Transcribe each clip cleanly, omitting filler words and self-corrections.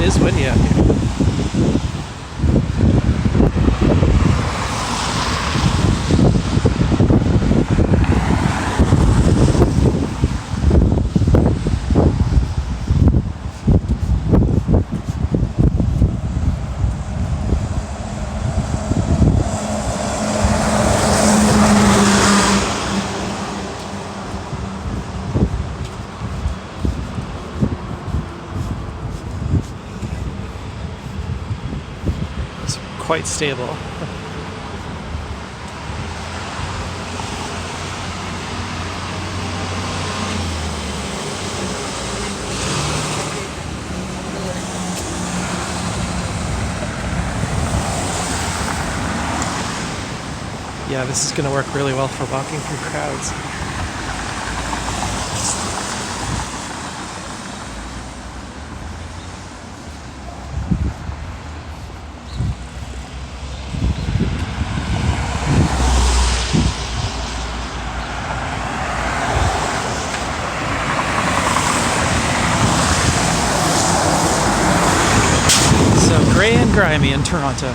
is windy out here. Quite stable. Yeah, this is going to work really well for walking through crowds. Gray and grimy in Toronto.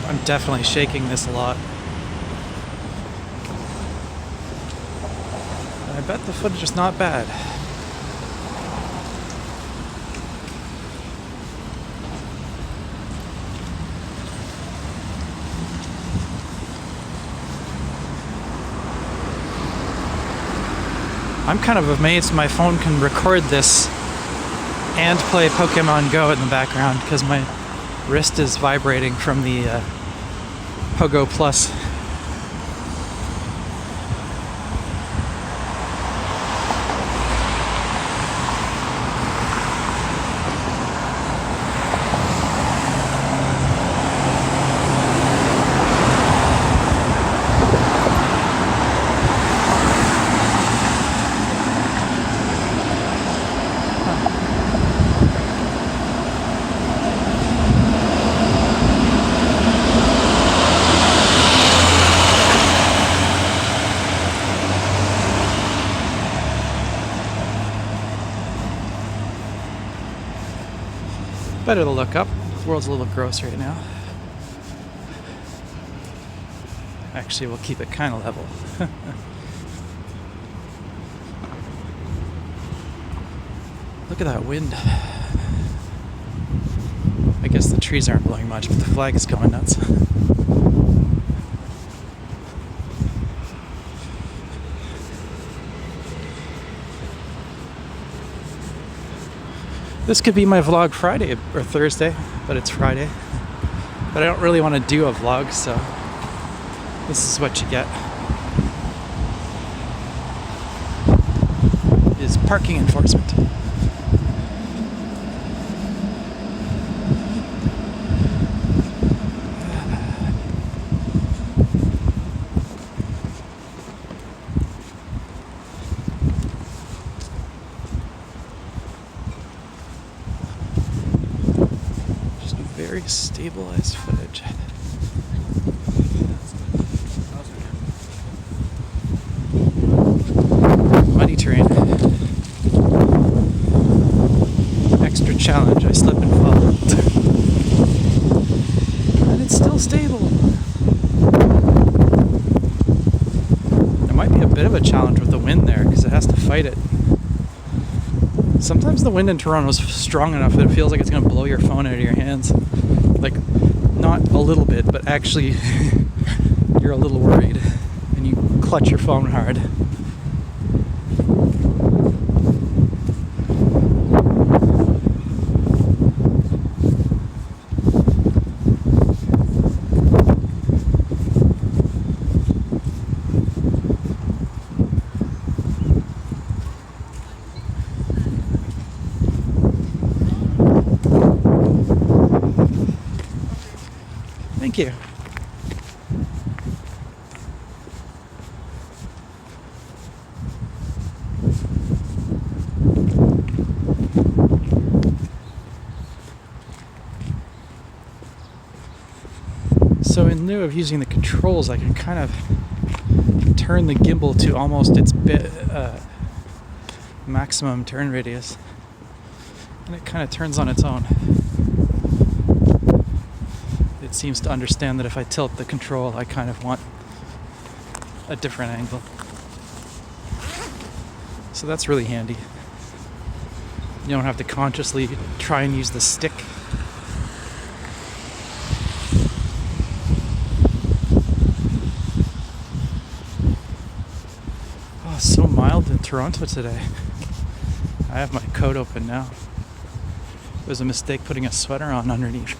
I'm definitely shaking this a lot. I bet the footage is not bad. I'm kind of amazed my phone can record this and play Pokemon Go in the background because my wrist is vibrating from the Pogo Plus. Better to look up. The world's a little gross right now. Actually, we'll keep it kind of level. Look at that wind. I guess the trees aren't blowing much, but the flag is going nuts. This could be my vlog Friday or Thursday, but it's Friday. But I don't really want to do a vlog, so this is what you get. parking enforcement. Just very stabilized footage. Muddy terrain. Extra challenge, I slip and fall. And it's still stable. There might be a bit of a challenge with the wind there, because it has to fight it. Sometimes the wind in Toronto is strong enough that it feels like it's going to blow your phone out of your hands. Like, not a little bit, but actually you're a little worried and you clutch your phone hard. Thank you. So in lieu of using the controls, I can kind of turn the gimbal to almost its maximum turn radius, and it kind of turns on its own. It seems to understand that if I tilt the control, I kind of want a different angle. So that's really handy. You don't have to consciously try and use the stick. Oh, it's so mild in Toronto today. I have my coat open now. It was a mistake putting a sweater on underneath.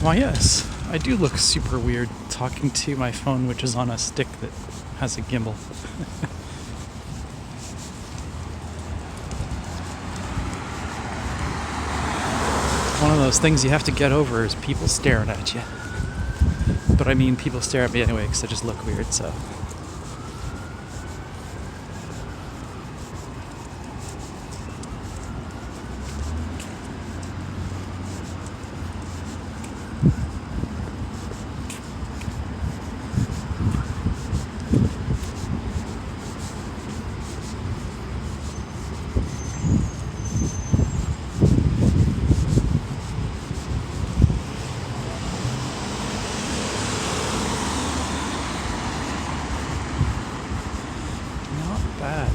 Why yes, I do look super weird talking to my phone, which is on a stick that has a gimbal. One of those things you have to get over is people staring at you. But I mean, people stare at me anyway because I just look weird, so. Bad.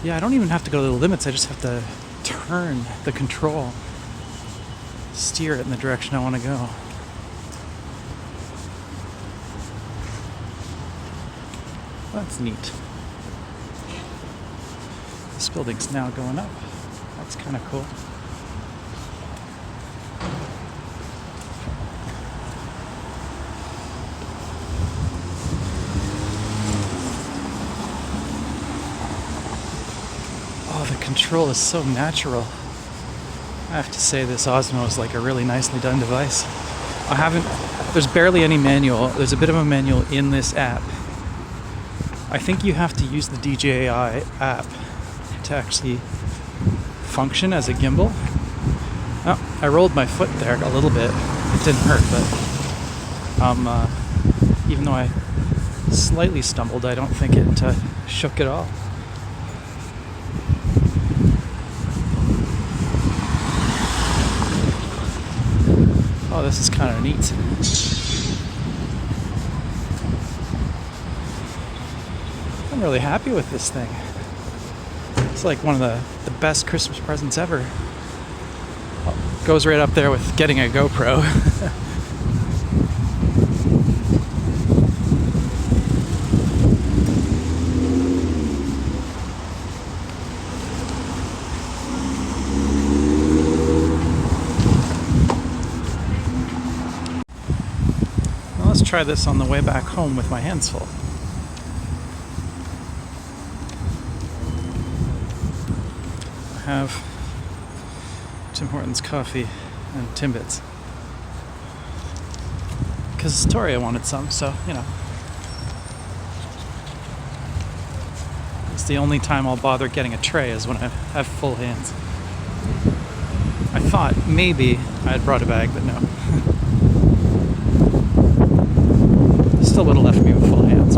Yeah, I don't even have to go to the limits, I just have to turn the control, steer it in the direction I want to go. That's neat. This building's now going up. That's kind of cool. Oh, the control is so natural. I have to say this Osmo is like a really nicely done device. There's barely any manual. There's a bit of a manual in this app. I think you have to use the DJI app to actually function as a gimbal. Oh, I rolled my foot there a little bit. It didn't hurt, but even though I slightly stumbled, I don't think it shook at all. Oh, this is kind of neat. I'm really happy with this thing. It's like one of the best Christmas presents ever. Goes right up there with getting a GoPro. Well, let's try this on the way back home with my hands full. I have Tim Hortons coffee and Timbits. Because Tori wanted some, so, you know. It's the only time I'll bother getting a tray is when I have full hands. I thought maybe I had brought a bag, but no. Still would have left me with full hands.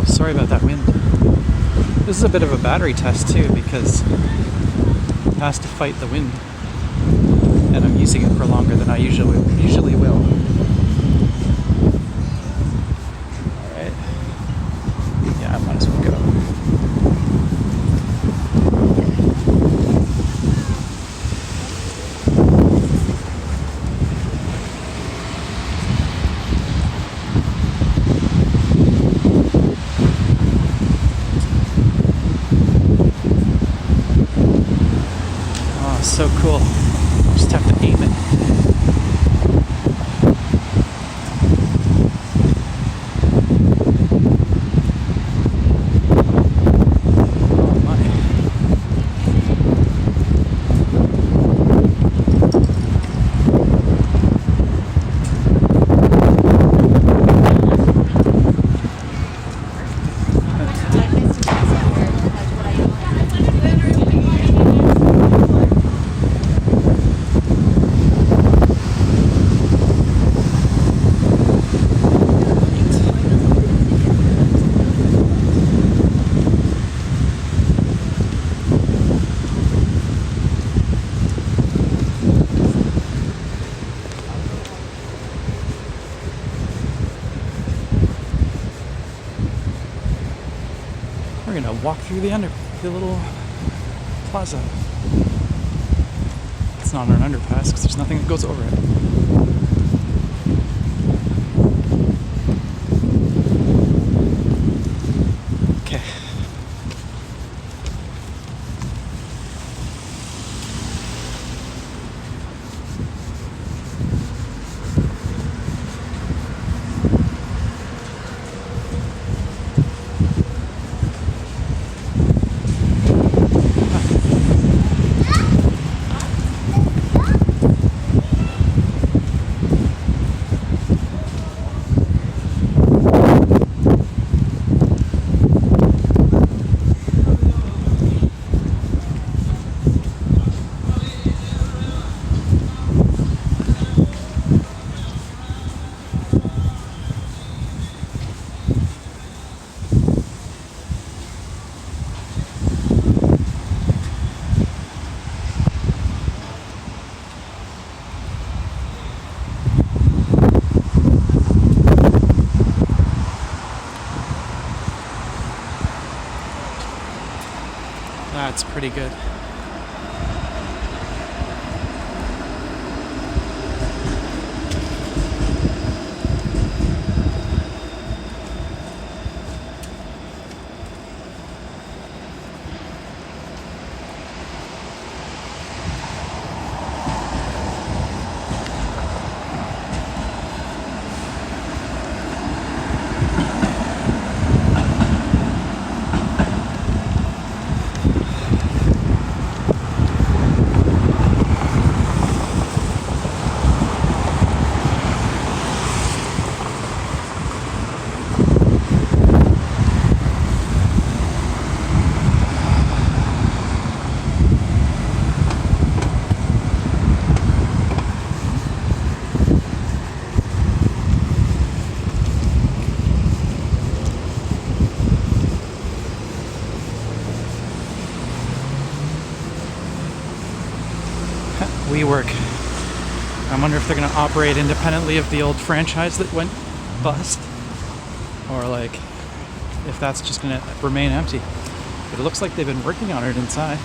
Sorry about that wind. This is a bit of a battery test too, because it has to fight the wind, and I'm using it for longer than I usually will. Alright. Yeah, I might as well go. So cool. Just have to aim it. Oh my. We're gonna walk through the little plaza. It's not an underpass because there's nothing that goes over it. Okay. That's pretty good. I wonder if they're going to operate independently of the old franchise that went bust, or like if that's just going to remain empty. But it looks like they've been working on it inside.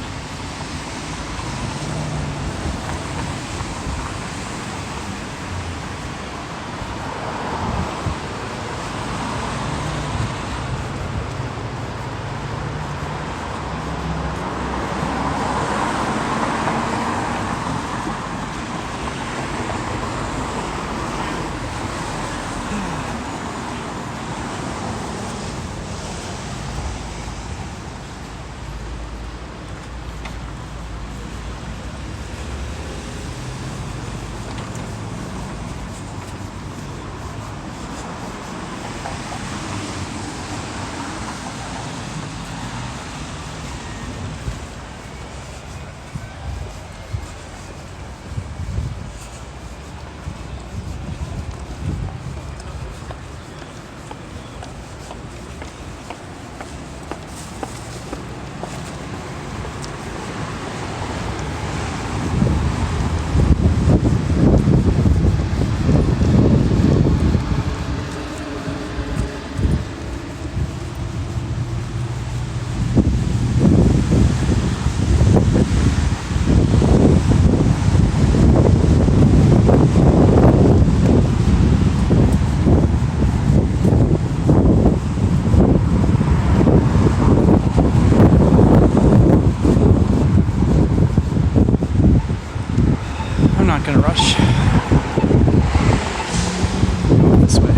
Gonna rush. This way.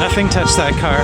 Nothing touched that car.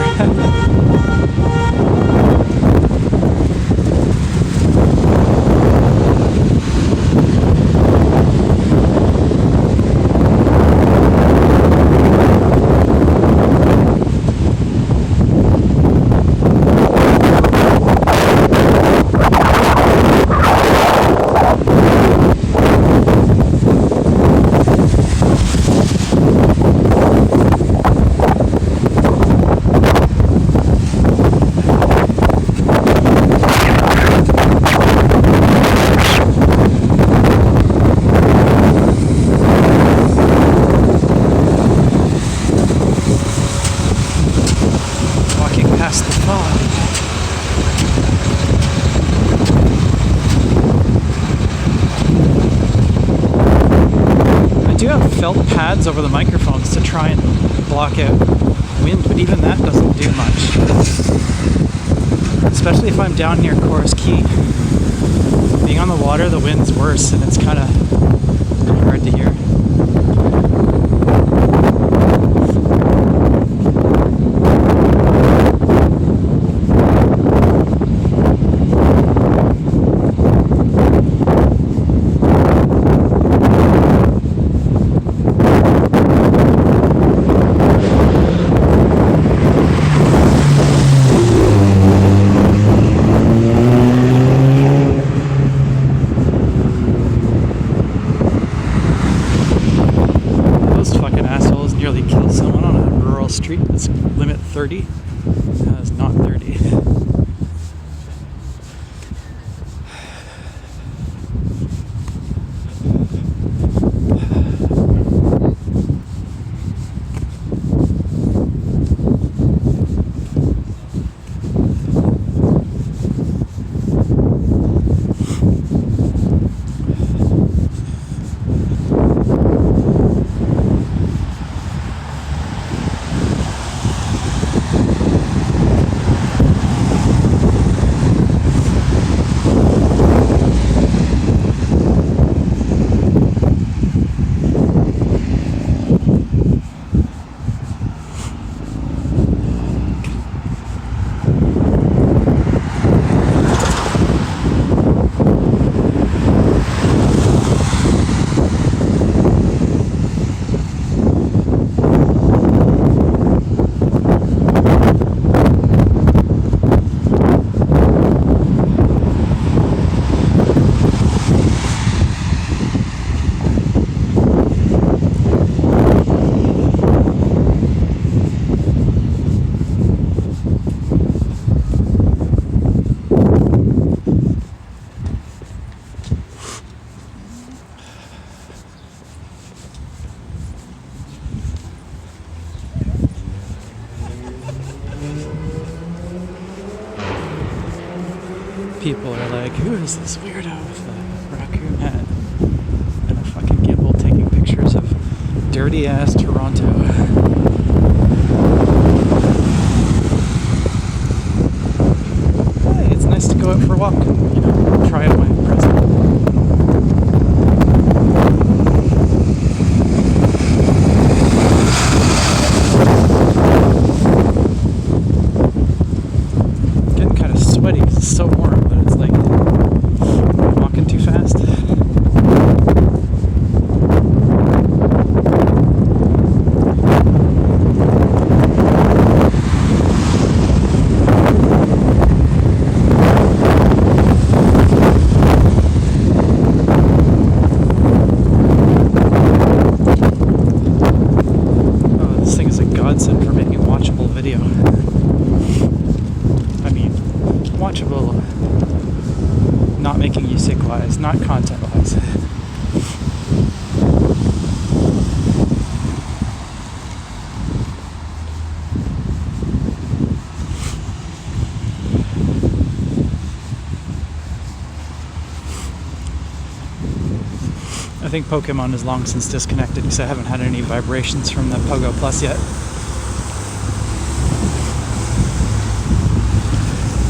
Felt pads over the microphones to try and block out wind, but even that doesn't do much. Especially if I'm down near Chorus Key. Being on the water, the wind's worse, and it's kind of hard to hear. Street that's limit 30. It's not 30. people are like, who is this weirdo with a raccoon hat and a fucking gimbal taking pictures of dirty ass Toronto? Hey, it's nice to go out for a walk and, you know, try out my present. Getting kind of sweaty 'cause it's so warm, but it's like I'm walking too fast. Godsend for making watchable video. I mean, watchable, not making you sick wise, not content wise. I think Pokemon is long since disconnected because I haven't had any vibrations from the Pogo Plus yet.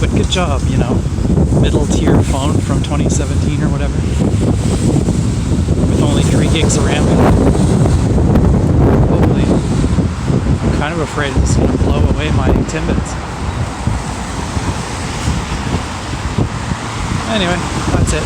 But good job, you know, middle tier phone from 2017 or whatever, with only 3 gigs of RAM. Hopefully, I'm kind of afraid it's going to blow away my Timbits. Anyway, that's it.